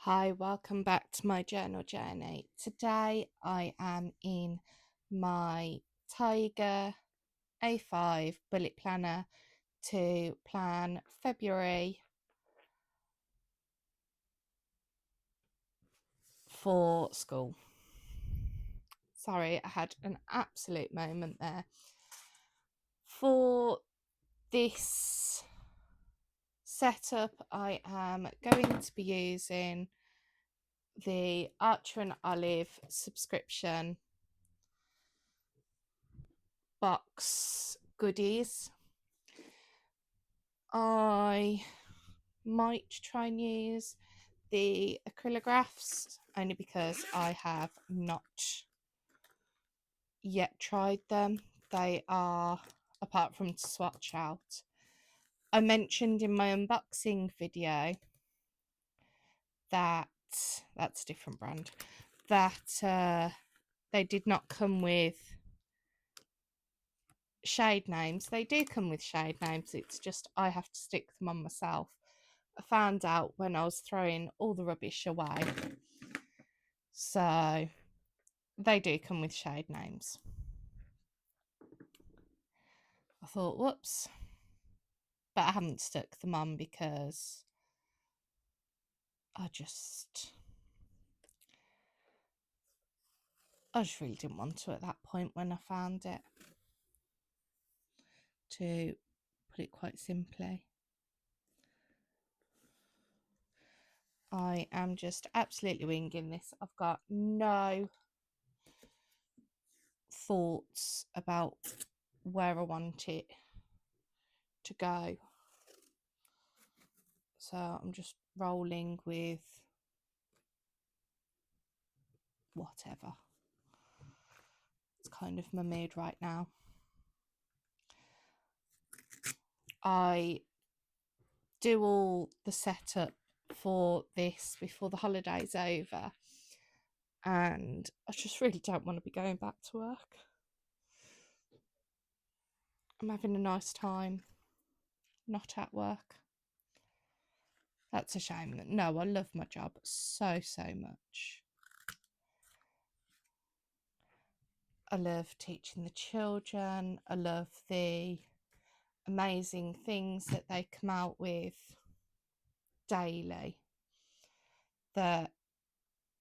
Hi, welcome back to my journal journey. Today I am in my Tiger A5 bullet planner to plan February for school. Sorry, I had an absolute moment there. For this setup, I am going to be using the Archer and Olive subscription box goodies. I might try and use the acrylographs only because I have not yet tried them. They are, apart from to swatch out, I mentioned in my unboxing video that that's a different brand, that they did not come with shade names. They do come with shade names, it's just I have to stick them on myself. I found out when I was throwing all the rubbish away. So they do come with shade names. I thought, whoops. But I haven't stuck them on because I just really didn't want to at that point when I found it, to put it quite simply. I am just absolutely winging this. I've got no thoughts about where I want it to go. So I'm just rolling with whatever. It's kind of my mood right now. I do all the setup for this before the holiday's over, and I just really don't want to be going back to work. I'm having a nice time not at work. That's a shame. No, I love my job so much. I love teaching the children. I love the amazing things that they come out with daily that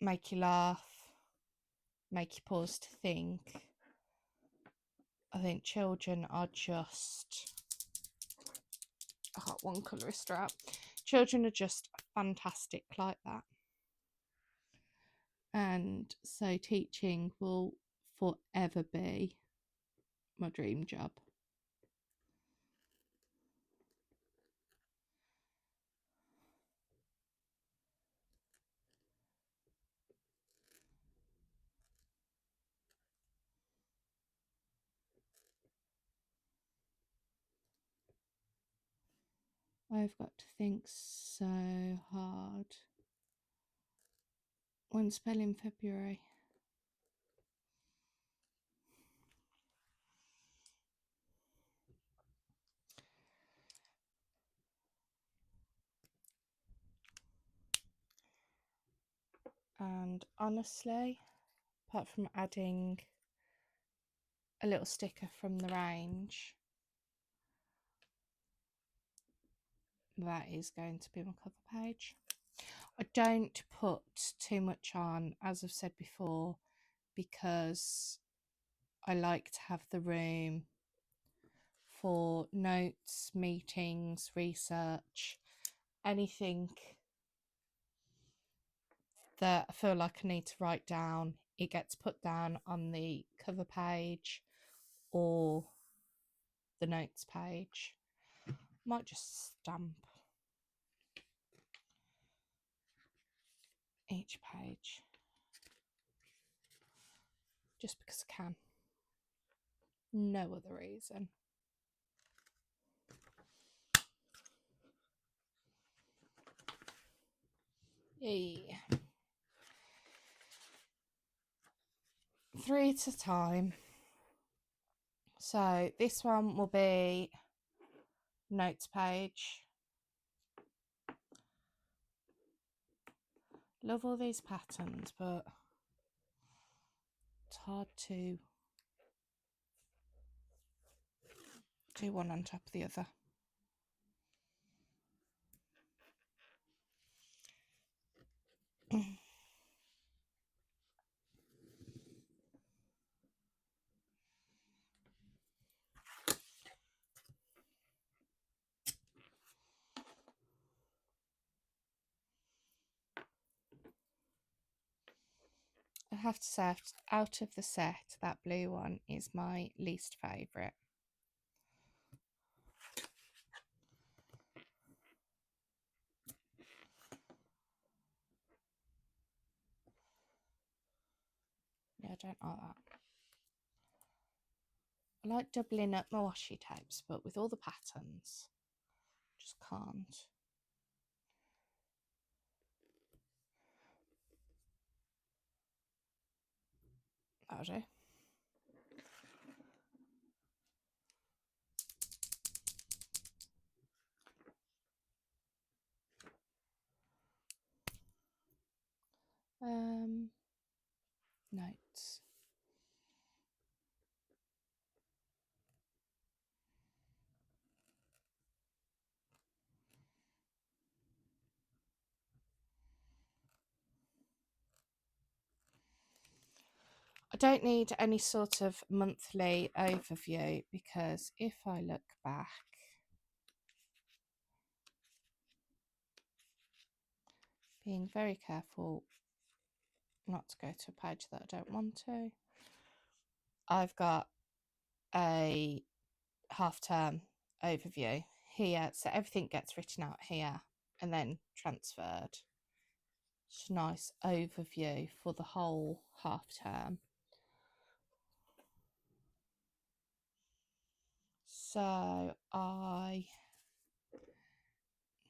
make you laugh, make you pause to think. I think children are just, I got one colourist out. Children are just fantastic like that. And so teaching will forever be my dream job. I've got to think so hard. One spell in February. And honestly, apart from adding a little sticker from the range, that is going to be my cover page. I don't put too much on, as I've said before, because I like to have the room for notes, meetings, research, anything that I feel like I need to write down. It gets put down on the cover page or the notes page. Might just stamp each page just because I can. No other reason. Yay. 3 at a time. So this one will be notes page. Love all these patterns, but it's hard to do one on top of the other. I have to say, out of the set, that blue one is my least favourite. Yeah, I don't like that. I like doubling up my washi tapes, but with all the patterns, just can't. That'll do. Notes. I don't need any sort of monthly overview because if I look back, being very careful not to go to a page that I don't want to, I've got a half-term overview here, so everything gets written out here and then transferred. It's a nice overview for the whole half-term. So I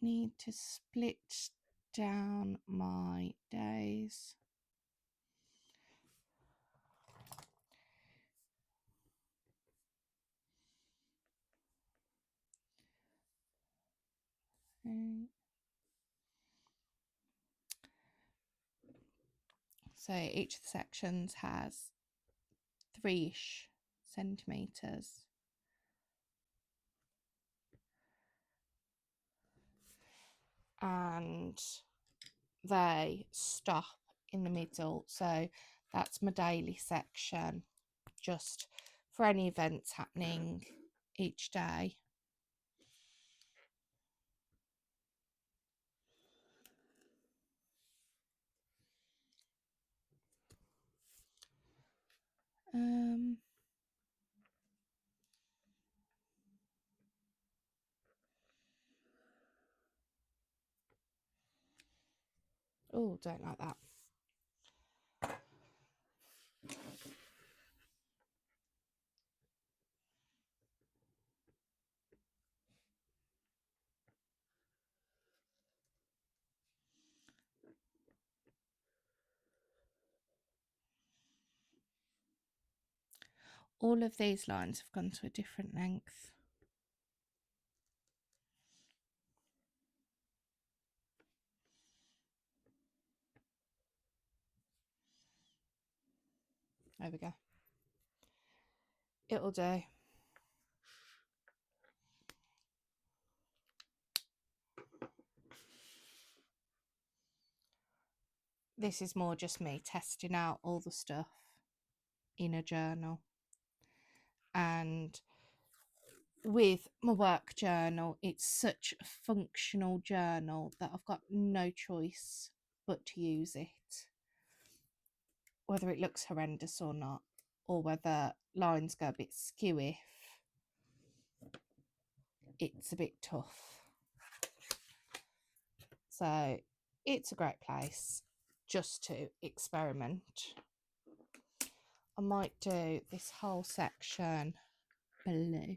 need to split down my days. So each of the sections has 3-ish centimetres. And they stop in the middle. So that's my daily section, just for any events happening each day. Oh, don't like that. All of these lines have gone to a different length. There we go. It'll do. This is more just me testing out all the stuff in a journal. And with my work journal, it's such a functional journal that I've got no choice but to use it, whether it looks horrendous or not, or whether lines go a bit skewy. It's a bit tough. So it's a great place just to experiment. I might do this whole section blue.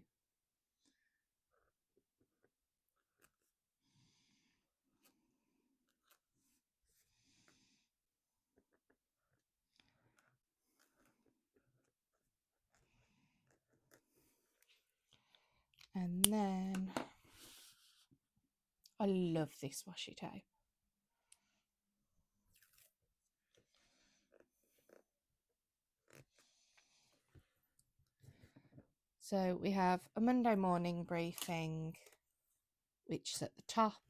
And then I love this washi tape. So we have a Monday morning briefing, which is at the top,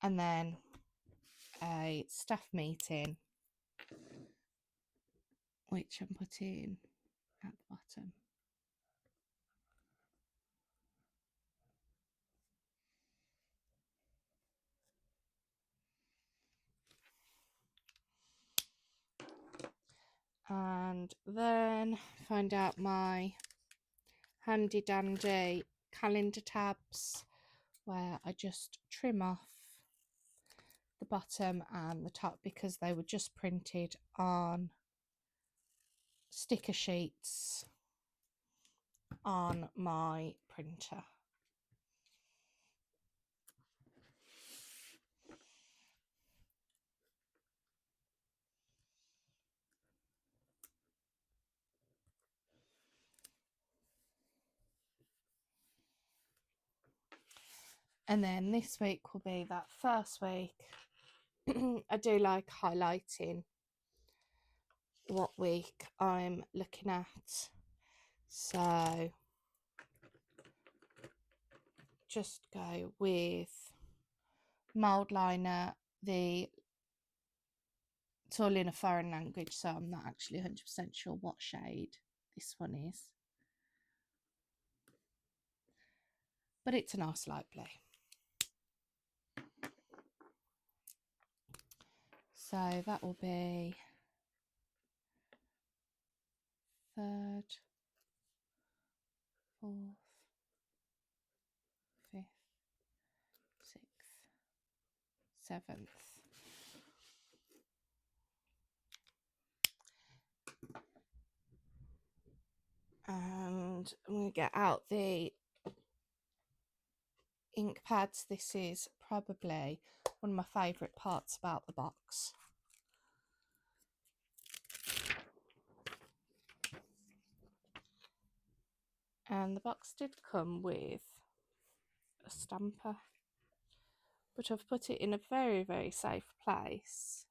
and then a staff meeting, which I'm putting at the bottom. And then find out my handy dandy calendar tabs, where I just trim off the bottom and the top because they were just printed on sticker sheets on my printer. And then this week will be that first week. I do like highlighting what week I'm looking at. So just go with mild liner. It's all in a foreign language, so I'm not actually 100% sure what shade this one is. But it's a nice light blue. So that will be 3rd, 4th, 5th, 6th, 7th. And I'm going to get out the ink pads. This is probably one of my favourite parts about the box. And the box did come with a stamper, but I've put it in a very, very safe place.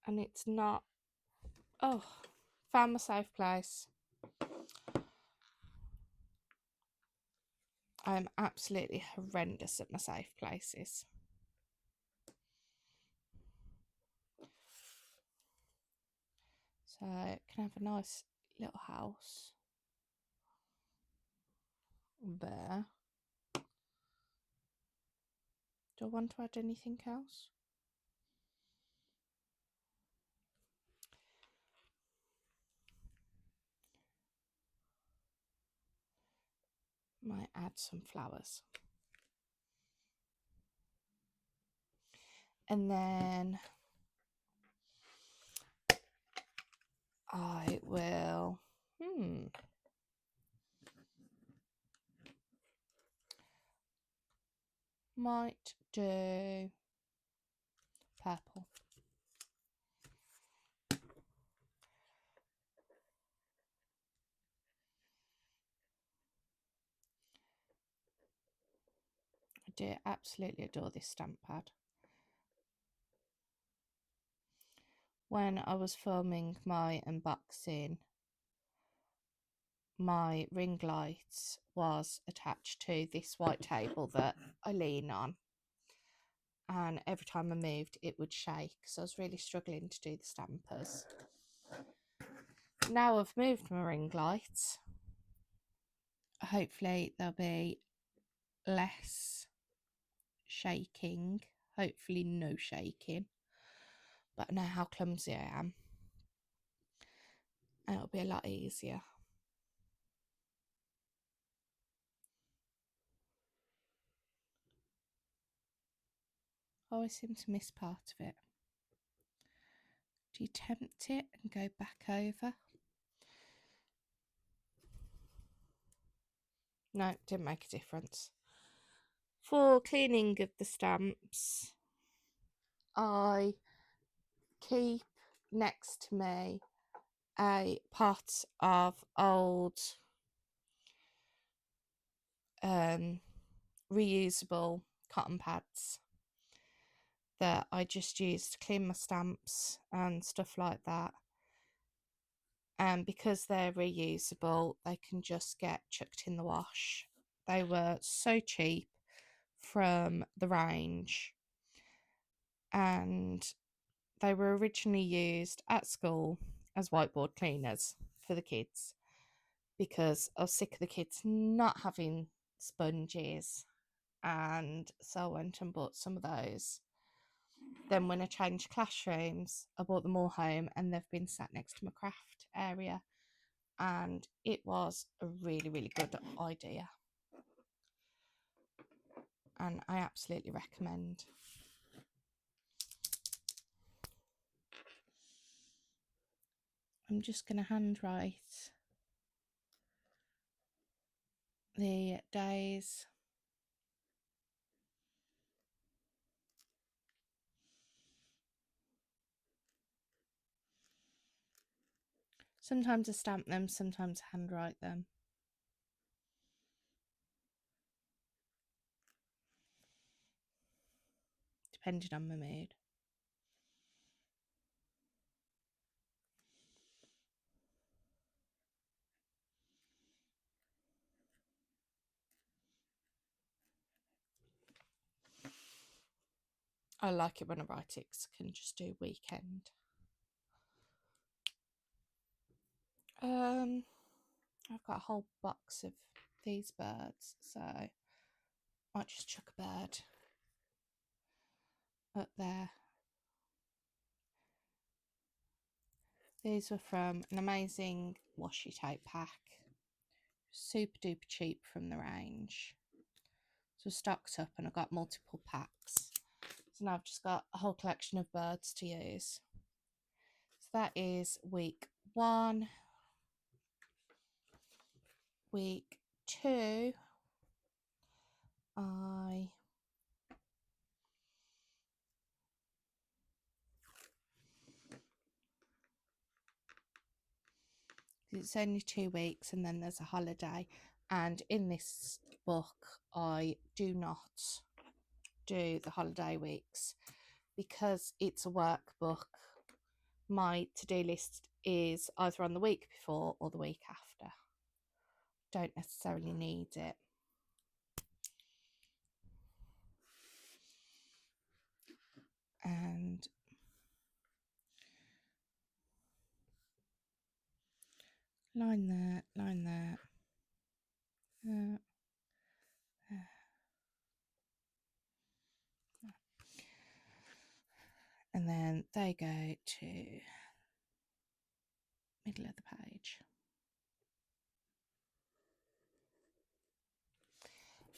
And it's not... Oh, found my safe place. I'm absolutely horrendous at my safe places. So I can have a nice little house there. Do I want to add anything else? Might add some flowers. And then I will might do purple. I do absolutely adore this stamp pad. When I was filming my unboxing, my ring light was attached to this white table that I lean on, and every time I moved it would shake, so I was really struggling to do the stampers. Now I've moved my ring light, hopefully there'll be less shaking, hopefully no shaking, but I know how clumsy I am and it'll be a lot easier. I always seem to miss part of it. Do you tempt it and go back over? No, didn't make a difference. For cleaning of the stamps, I keep next to me a pot of old reusable cotton pads that I just use to clean my stamps and stuff like that. and because they're reusable, they can just get chucked in the wash. They were so cheap from the range, and they were originally used at school as whiteboard cleaners for the kids because I was sick of the kids not having sponges, and so I went and bought some of those. Then when I changed classrooms, I brought them all home, and they've been sat next to my craft area, and it was a really, really good idea, and I absolutely recommend. I'm just going to handwrite the days. Sometimes I stamp them, sometimes I handwrite them. Depending on my mood. I like it when I write it because I can just do weekend. I've got a whole box of these birds, so I might just chuck a bird up there. These were from an amazing washi tape pack, super duper cheap from the range. So stocked up and I got multiple packs. So now I've just got a whole collection of birds to use. So that is week 1. Week 2, it's only 2 weeks and then there's a holiday, and in this book I do not do the holiday weeks because it's a workbook. My to-do list is either on the week before or the week after. Don't necessarily need it. And line there, line there, and then they go to middle of the page.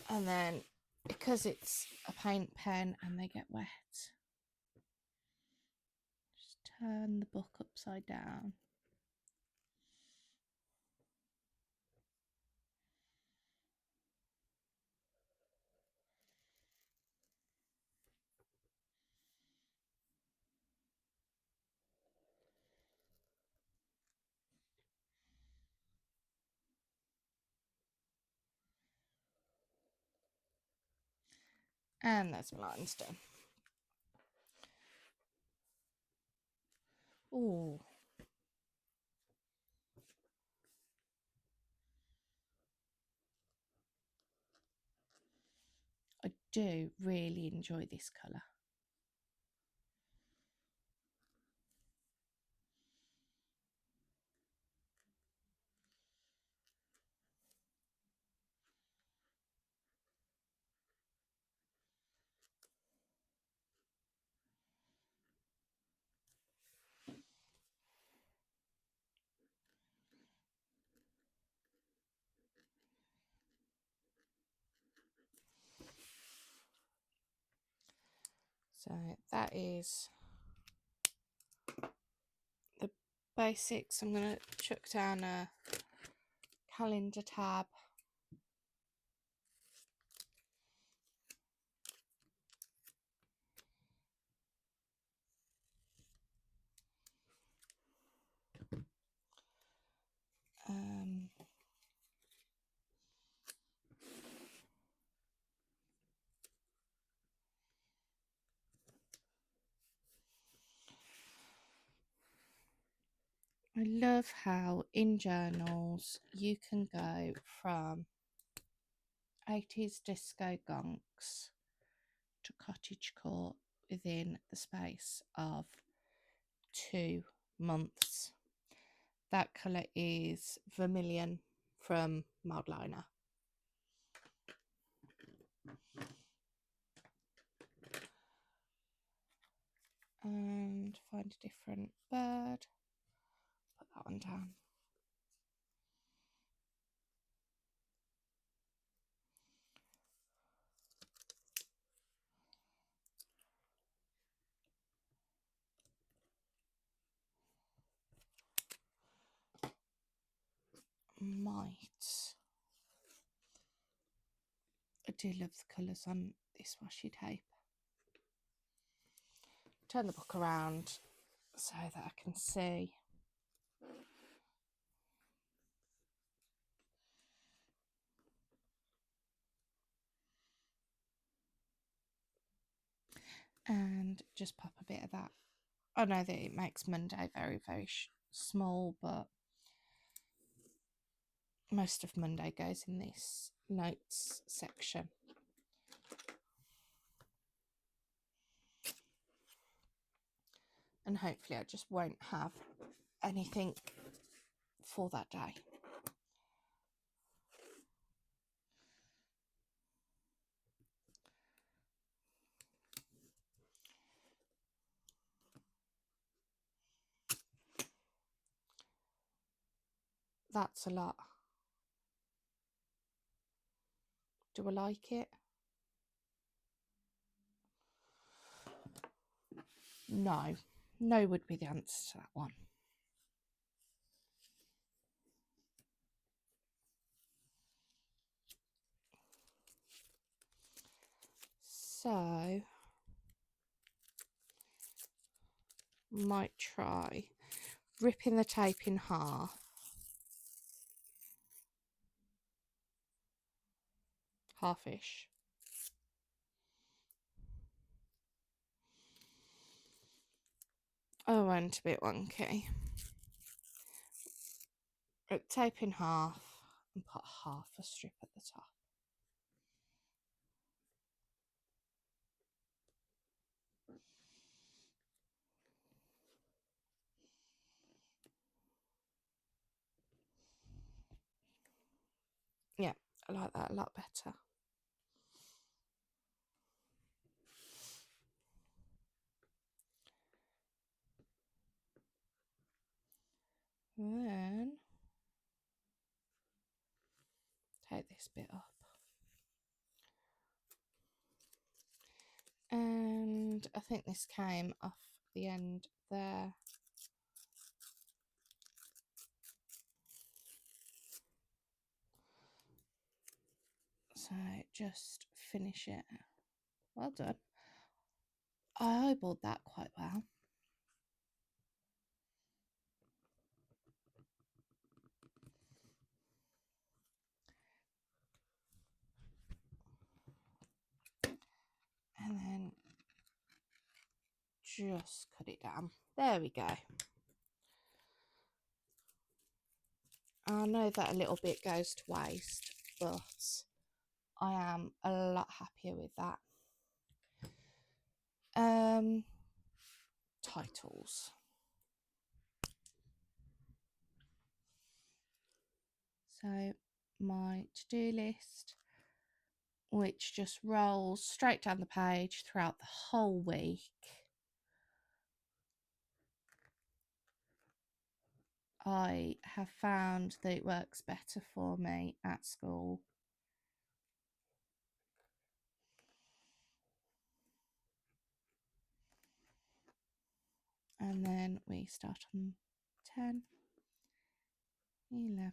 And then because it's a paint pen and they get wet, just turn the book upside down. And that's my lines done. Oh, I do really enjoy this colour. So that is the basics. I'm going to chuck down a calendar tab. I love how in journals you can go from 80s disco gonks to cottage court within the space of 2 months. That colour is Vermilion from Mildliner. And find a different bird. Put that one down. I do love the colours on this washi tape. Turn the book around so that I can see. And just pop a bit of that. I know that it makes Monday very, very small, but most of Monday goes in this notes section. And hopefully I just won't have anything for that day. That's a lot. Do I like it? No. No would be the answer to that one. So, might try ripping the tape in half. Halfish. I went a bit wonky. Rip tape in half and put half a strip at the top. Yeah, I like that a lot better. Then take this bit up. And I think this came off the end there. So just finish it. Well done. I eyeballed that quite well. And then just cut it down. There we go. I know that a little bit goes to waste, but I am a lot happier with that. Titles. So my to-do list, which just rolls straight down the page throughout the whole week. I have found that it works better for me at school. And then we start on 10, 11,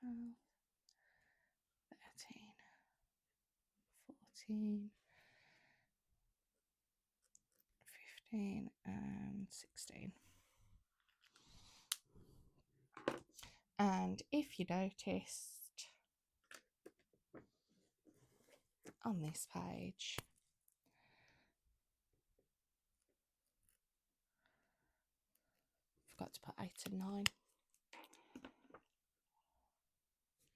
12, 13, 14, 15 and 16. And if you noticed on this page, forgot to put 8 and 9.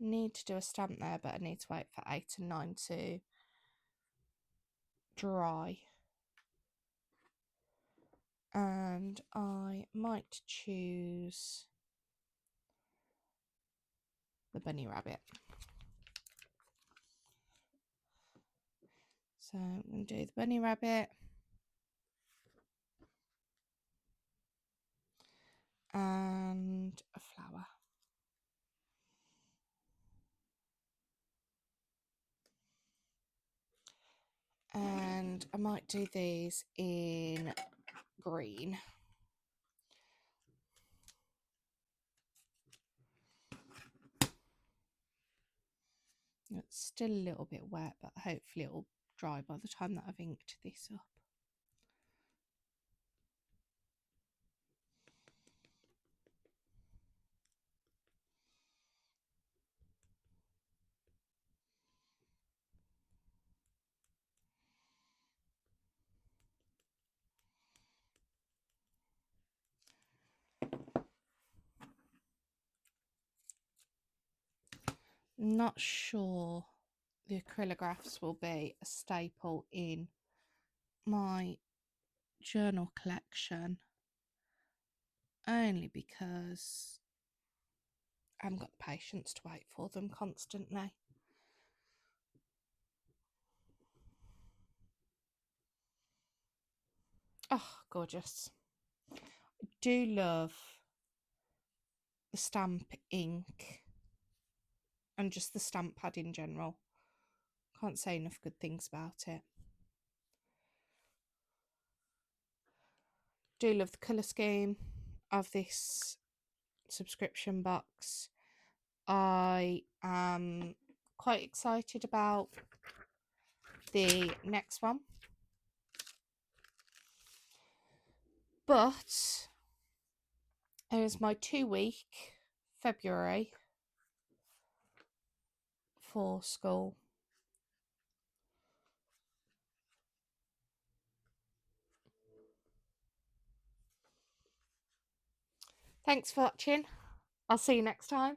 Need to do a stamp there, but I need to wait for 8 and 9 to dry. And I might choose the bunny rabbit. So I'm going to do the bunny rabbit. And a flower. And I might do these in green. It's still a little bit wet, but hopefully it'll dry by the time that I've inked this up. Not sure the acrylographs will be a staple in my journal collection, only because I haven't got the patience to wait for them constantly. Oh, gorgeous. I do love the stamp ink and just the stamp pad in general. Can't say enough good things about it. Do love the colour scheme of this subscription box. I am quite excited about the next one, but it is my 2-week February for school. Thanks for watching. I'll see you next time.